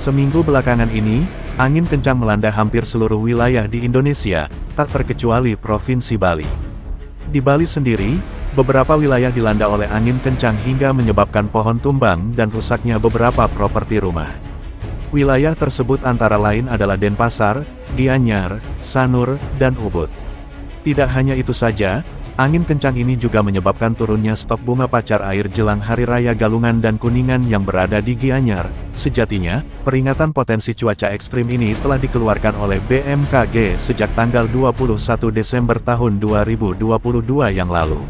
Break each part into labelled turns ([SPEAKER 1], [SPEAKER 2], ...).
[SPEAKER 1] Seminggu belakangan ini, angin kencang melanda hampir seluruh wilayah di Indonesia, tak terkecuali Provinsi Bali. Di Bali sendiri, beberapa wilayah dilanda oleh angin kencang hingga menyebabkan pohon tumbang dan rusaknya beberapa properti rumah. Wilayah tersebut antara lain adalah Denpasar, Gianyar, Sanur, dan Ubud. Tidak hanya itu saja, angin kencang ini juga menyebabkan turunnya stok bunga pacar air jelang Hari Raya Galungan dan Kuningan yang berada di Gianyar. Sejatinya, peringatan potensi cuaca ekstrim ini telah dikeluarkan oleh BMKG sejak tanggal 21 Desember tahun 2022 yang lalu.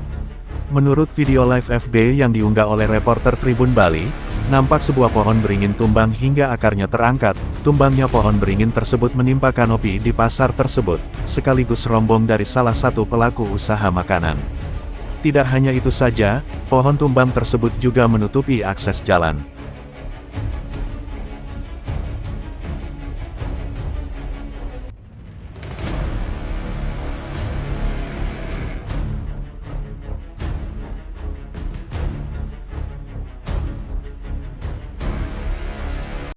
[SPEAKER 1] Menurut video live FB yang diunggah oleh reporter Tribun Bali, nampak sebuah pohon beringin tumbang hingga akarnya terangkat. Tumbangnya pohon beringin tersebut menimpa kanopi di pasar tersebut, sekaligus rombong dari salah satu pelaku usaha makanan. Tidak hanya itu saja, pohon tumbang tersebut juga menutupi akses jalan.